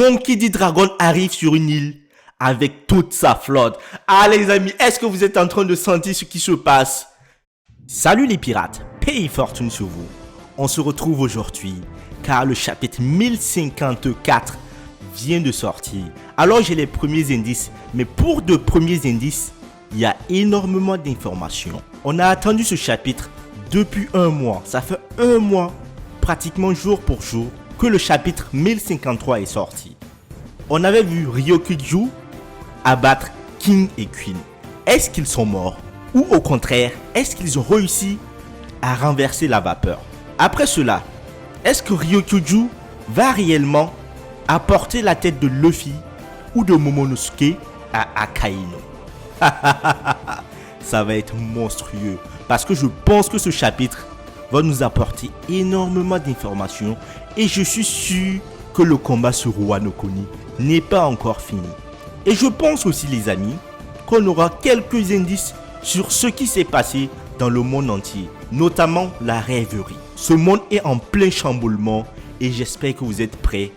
Monkey D. Dragon arrive sur une île avec toute sa flotte. Ah les amis, est-ce que vous êtes en train de sentir ce qui se passe? Salut les pirates, paix et fortune sur vous. On se retrouve aujourd'hui car le chapitre 1054 vient de sortir. Alors j'ai les premiers indices, mais pour de premiers indices, il y a énormément d'informations. On a attendu ce chapitre depuis un mois. Ça fait un mois, pratiquement jour pour jour, que le chapitre 1053 est sorti. On avait vu Ryokuju abattre King et Queen. Est-ce qu'ils sont morts? Ou au contraire, est-ce qu'ils ont réussi à renverser la vapeur? Après cela, est-ce que Ryokuju va réellement apporter la tête de Luffy ou de Momonosuke à Akainu? Ça va être monstrueux parce que je pense que ce chapitre va nous apporter énormément d'informations et je suis sûr que le combat sur Wano Kuni n'est pas encore fini. Et je pense aussi les amis qu'on aura quelques indices sur ce qui s'est passé dans le monde entier, notamment la rêverie. Ce monde est en plein chamboulement et j'espère que vous êtes prêts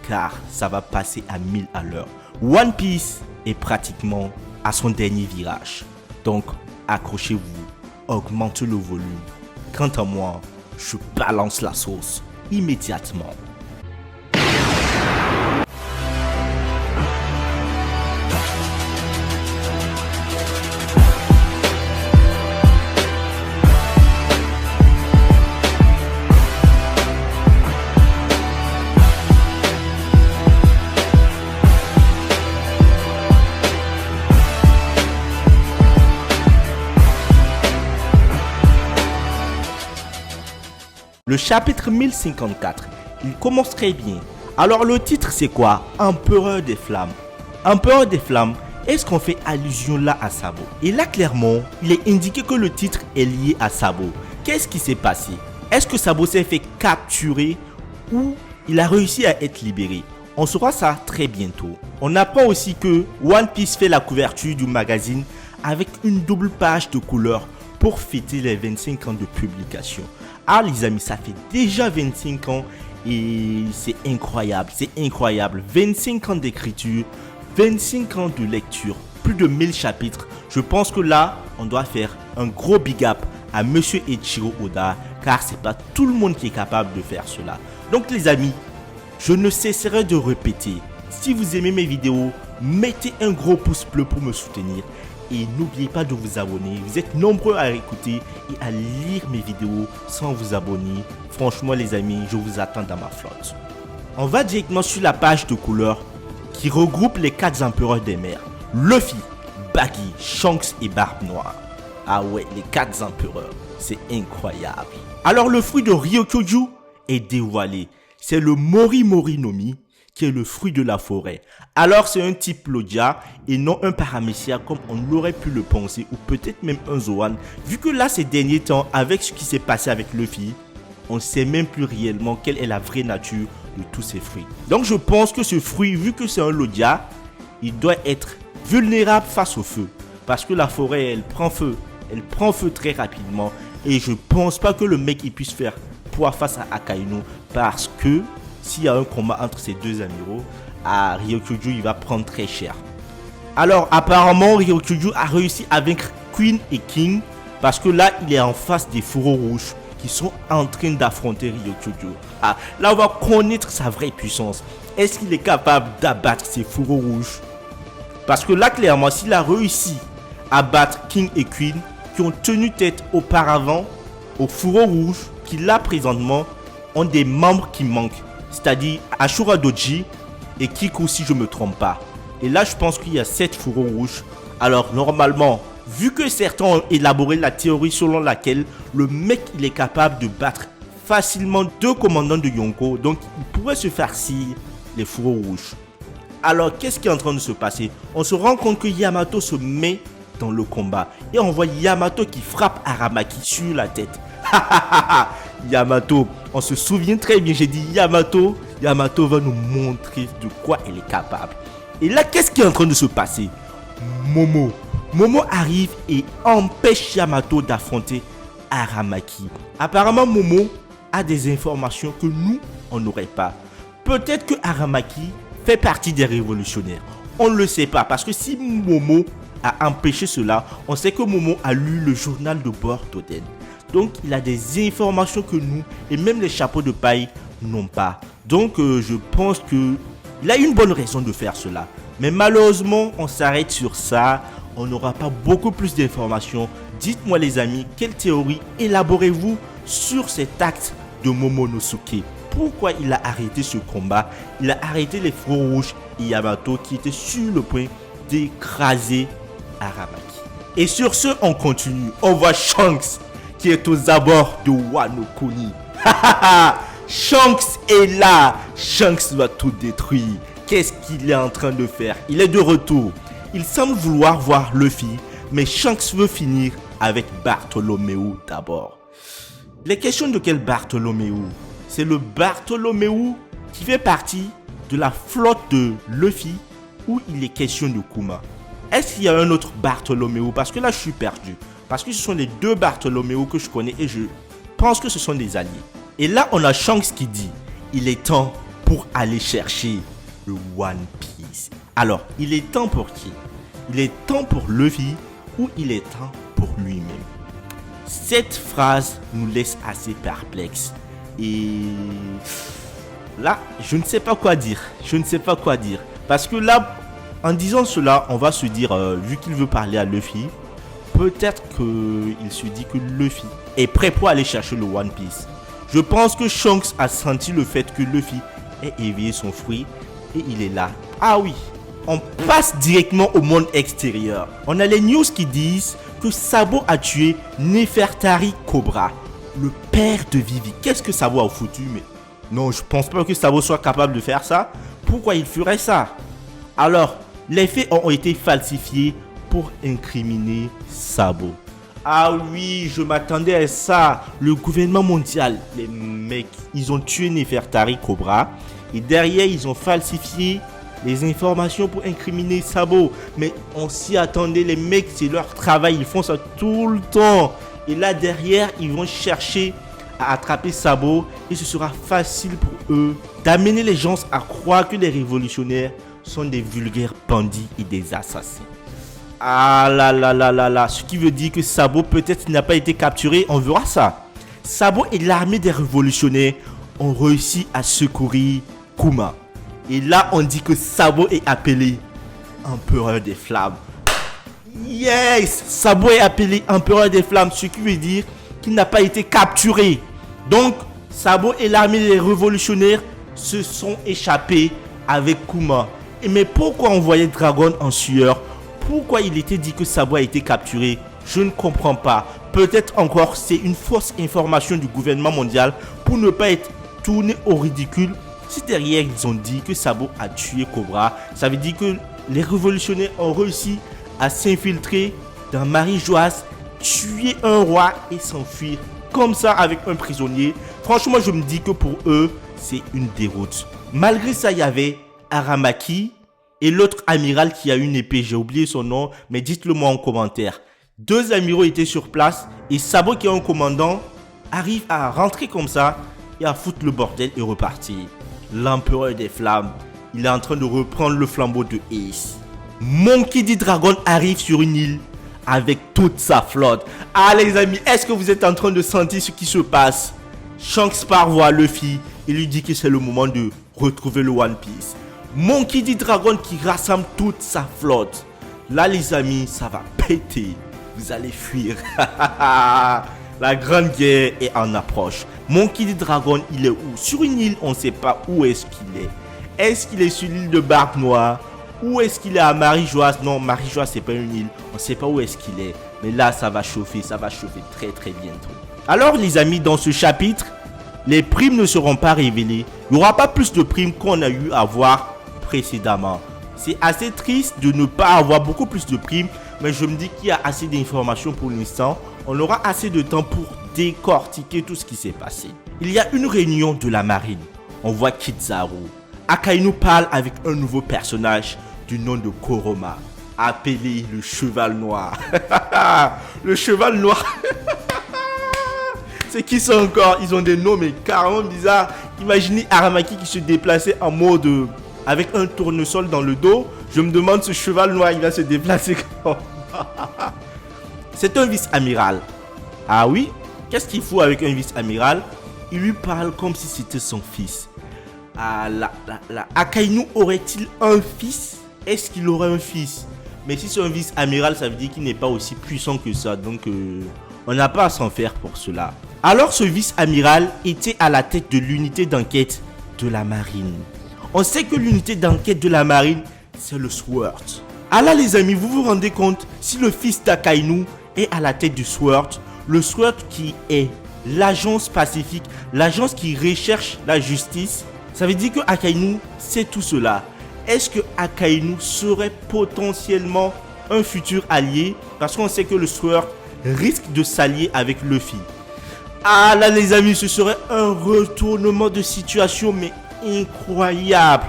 car ça va passer à 1000 à l'heure. One Piece est pratiquement à son dernier virage. Donc accrochez-vous, augmentez le volume. Quant à moi, je balance la sauce immédiatement. Le chapitre 1054, il commence très bien. Alors le titre c'est quoi? Empereur des flammes. Empereur des flammes, est-ce qu'on fait allusion là à Sabo? Et là clairement, il est indiqué que le titre est lié à Sabo. Qu'est-ce qui s'est passé? Est-ce que Sabo s'est fait capturer ou il a réussi à être libéré? On saura ça très bientôt. On apprend aussi que One Piece fait la couverture du magazine avec une double page de couleur pour fêter les 25 ans de publication. Ah les amis, ça fait déjà 25 ans et c'est incroyable, 25 ans d'écriture, 25 ans de lecture, plus de 1000 chapitres. Je pense que là, on doit faire un gros big up à Monsieur Eiichiro Oda car c'est pas tout le monde qui est capable de faire cela. Donc les amis, je ne cesserai de répéter, si vous aimez mes vidéos, mettez un gros pouce bleu pour me soutenir. Et n'oubliez pas de vous abonner. Vous êtes nombreux à écouter et à lire mes vidéos sans vous abonner. Franchement les amis, je vous attends dans ma flotte. On va directement sur la page de couleur qui regroupe les 4 empereurs des mers. Luffy, Baggy, Shanks et Barbe Noire. Ah ouais, les 4 empereurs. C'est incroyable. Alors le fruit de Ryokuju est dévoilé. C'est le Mori Mori no Mi, qui est le fruit de la forêt. Alors c'est un type Lodja et non un Paramecia comme on l'aurait pu le penser ou peut-être même un Zoan. Vu que là ces derniers temps avec ce qui s'est passé avec Luffy, on ne sait même plus réellement quelle est la vraie nature de tous ces fruits. Donc je pense que ce fruit, vu que c'est un Lodja, il doit être vulnérable face au feu. Parce que la forêt elle prend feu très rapidement et je pense pas que le mec il puisse faire poids face à Akainu parce que s'il y a un combat entre ces deux amiraux, Ryokuju il va prendre très cher. Alors apparemment Ryokuju a réussi à vaincre Queen et King parce que là il est en face des fourreaux rouges qui sont en train d'affronter Ryokuju. Là on va connaître sa vraie puissance. Est-ce qu'il est capable d'abattre ces fourreaux rouges? Parce que là clairement s'il a réussi à battre King et Queen qui ont tenu tête auparavant aux fourreaux rouges qui là présentement ont des membres qui manquent. C'est-à-dire Ashura Doji et Kiku si je ne me trompe pas. Et là je pense qu'il y a 7 fourreaux rouges. Alors normalement, vu que certains ont élaboré la théorie selon laquelle le mec il est capable de battre facilement 2 commandants de Yonko, donc il pourrait se farcir les fourreaux rouges. Alors qu'est-ce qui est en train de se passer? On se rend compte que Yamato se met dans le combat et on voit Yamato qui frappe Aramaki sur la tête. Yamato, on se souvient très bien, j'ai dit Yamato va nous montrer de quoi elle est capable. Et là, qu'est-ce qui est en train de se passer? Momo arrive et empêche Yamato d'affronter Aramaki. Apparemment, Momo a des informations que nous, on n'aurait pas. Peut-être que Aramaki fait partie des révolutionnaires? On ne le sait pas, parce que si Momo a empêché cela, on sait que Momo a lu le journal de bord d'Oden. Donc il a des informations que nous, et même les chapeaux de paille, n'ont pas. Donc je pense qu'il a une bonne raison de faire cela. Mais malheureusement, on s'arrête sur ça. On n'aura pas beaucoup plus d'informations. Dites-moi les amis, quelle théorie élaborez-vous sur cet acte de Momonosuke? Pourquoi il a arrêté ce combat? Il a arrêté les Fronts Rouges et Yamato qui étaient sur le point d'écraser Aramaki. Et sur ce, on continue. On voit Shanks qui est aux abords de Wano Kuni. Shanks est là. Shanks va tout détruire. Qu'est-ce qu'il est en train de faire? Il est de retour. Il semble vouloir voir Luffy, mais Shanks veut finir avec Bartholomew d'abord. Les questions de quel Bartholomew? C'est le Bartholomew qui fait partie de la flotte de Luffy où il est question de Kuma. Est-ce qu'il y a un autre Bartholomew? Parce que là je suis perdu. Parce que ce sont les deux Bartholomew que je connais et je pense que ce sont des alliés. Et là on a Shanks qui dit, il est temps pour aller chercher le One Piece. Alors, il est temps pour qui? Il est temps pour Luffy ou il est temps pour lui-même? Cette phrase nous laisse assez perplexes. Et là, je ne sais pas quoi dire. Je ne sais pas quoi dire. Parce que là, en disant cela, on va se dire, vu qu'il veut parler à Luffy, peut-être qu'il se dit que Luffy est prêt pour aller chercher le One Piece. Je pense que Shanks a senti le fait que Luffy ait éveillé son fruit et il est là. Ah oui, on passe directement au monde extérieur. On a les news qui disent que Sabo a tué Nefertari Cobra, le père de Vivi. Qu'est-ce que Sabo a foutu? Mais non, je pense pas que Sabo soit capable de faire ça. Pourquoi il ferait ça? Alors, les faits ont été falsifiés pour incriminer Sabo. Ah oui, je m'attendais à ça. Le gouvernement mondial, les mecs, ils ont tué Nefertari Cobra. Et derrière, ils ont falsifié les informations pour incriminer Sabo. Mais on s'y attendait, les mecs, c'est leur travail. Ils font ça tout le temps. Et là, derrière, ils vont chercher à attraper Sabo. Et ce sera facile pour eux d'amener les gens à croire que les révolutionnaires sont des vulgaires bandits et des assassins. Ah là là là là là. Ce qui veut dire que Sabo peut-être n'a pas été capturé. On verra ça. Sabo et l'armée des révolutionnaires ont réussi à secourir Kuma. Et là, on dit que Sabo est appelé Empereur des Flammes. Yes! Sabo est appelé Empereur des Flammes, ce qui veut dire qu'il n'a pas été capturé. Donc, Sabo et l'armée des révolutionnaires se sont échappés avec Kuma. Et mais pourquoi on voyait Dragon en sueur? Pourquoi il était dit que Sabo a été capturé? Je ne comprends pas. Peut-être encore c'est une fausse information du gouvernement mondial pour ne pas être tourné au ridicule. Si derrière ils ont dit que Sabo a tué Cobra, ça veut dire que les révolutionnaires ont réussi à s'infiltrer dans Marie-Joise, tuer un roi et s'enfuir comme ça avec un prisonnier. Franchement, je me dis que pour eux, c'est une déroute. Malgré ça, il y avait Aramaki et l'autre amiral qui a une épée. J'ai oublié son nom, mais dites-le moi en commentaire. Deux amiraux étaient sur place et Sabo, qui est un commandant, arrive à rentrer comme ça et à foutre le bordel et repartir. L'empereur des flammes, il est en train de reprendre le flambeau de Ace. Monkey D. Dragon arrive sur une île avec toute sa flotte. Ah les amis, est-ce que vous êtes en train de sentir ce qui se passe? Shanks part voir Luffy et lui dit que c'est le moment de retrouver le One Piece. Monkey D. Dragon qui rassemble toute sa flotte. Là les amis, ça va péter. Vous allez fuir. La grande guerre est en approche. Monkey D. Dragon, il est où? Sur une île, on ne sait pas où est-ce qu'il est. Est-ce qu'il est sur l'île de Barbe Noire? Ou est-ce qu'il est à Marie-Joise? Non, Marie-Joise, c'est pas une île. On ne sait pas où est-ce qu'il est. Mais là, ça va chauffer très très bientôt. Alors les amis, dans ce chapitre, les primes ne seront pas révélées. Il n'y aura pas plus de primes qu'on a eu à voir précédemment. C'est assez triste de ne pas avoir beaucoup plus de primes. Mais je me dis qu'il y a assez d'informations pour l'instant. On aura assez de temps pour décortiquer tout ce qui s'est passé. Il y a une réunion de la marine. On voit Kizaru. Akainu parle avec un nouveau personnage du nom de Kuroma, appelé le cheval noir. Le cheval noir. C'est qui ça encore? Ils ont des noms mais carrément bizarres. Imaginez Aramaki qui se déplaçait en mode avec un tournesol dans le dos. Je me demande ce cheval noir, il va se déplacer comment. C'est un vice-amiral. Ah oui? Qu'est-ce qu'il faut avec un vice-amiral? Il lui parle comme si c'était son fils. Ah, Akainu aurait-il un fils? Est-ce qu'il aurait un fils? Mais si c'est un vice-amiral, ça veut dire qu'il n'est pas aussi puissant que ça. Donc, on n'a pas à s'en faire pour cela. Alors, ce vice-amiral était à la tête de l'unité d'enquête de la marine. On sait que l'unité d'enquête de la marine, c'est le SWORD. Ah là, les amis, vous vous rendez compte? Si le fils d'Akainu est à la tête du SWORD, le SWORD qui est l'agence pacifique, l'agence qui recherche la justice, ça veut dire que Akainu sait tout cela. Est-ce que Akainu serait potentiellement un futur allié? Parce qu'on sait que le SWORD risque de s'allier avec Luffy. Ah là les amis, ce serait un retournement de situation mais incroyable.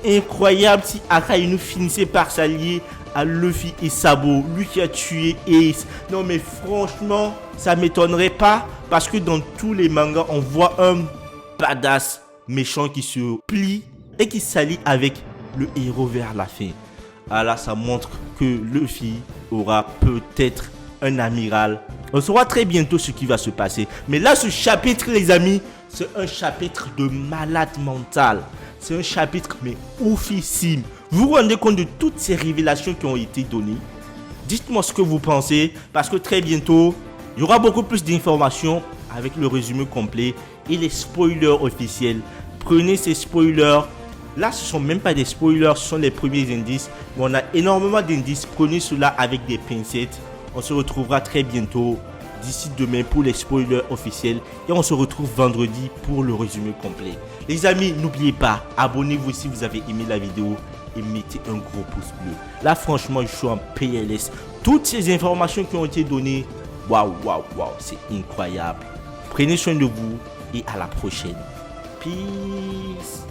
Incroyable si Akainu finissait par s'allier à Luffy et Sabo, lui qui a tué Ace. Non mais franchement, ça m'étonnerait pas parce que dans tous les mangas, on voit un badass méchant qui se plie et qui s'allie avec le héros vers la fin. Ah là, ça montre que Luffy aura peut-être un amiral. On saura très bientôt ce qui va se passer. Mais là, ce chapitre, les amis, c'est un chapitre de malade mental. C'est un chapitre, mais oufissime. Vous vous rendez compte de toutes ces révélations qui ont été données? Dites-moi ce que vous pensez, parce que très bientôt, il y aura beaucoup plus d'informations avec le résumé complet et les spoilers officiels. Prenez ces spoilers. Là, ce ne sont même pas des spoilers, ce sont les premiers indices. Mais on a énormément d'indices. Prenez cela avec des pincettes. On se retrouvera très bientôt, d'ici demain, pour les spoilers officiels. Et on se retrouve vendredi pour le résumé complet. Les amis, n'oubliez pas, abonnez-vous si vous avez aimé la vidéo. Et mettez un gros pouce bleu. Là, franchement, je suis en PLS. Toutes ces informations qui ont été données, waouh, c'est incroyable. Prenez soin de vous et à la prochaine. Peace.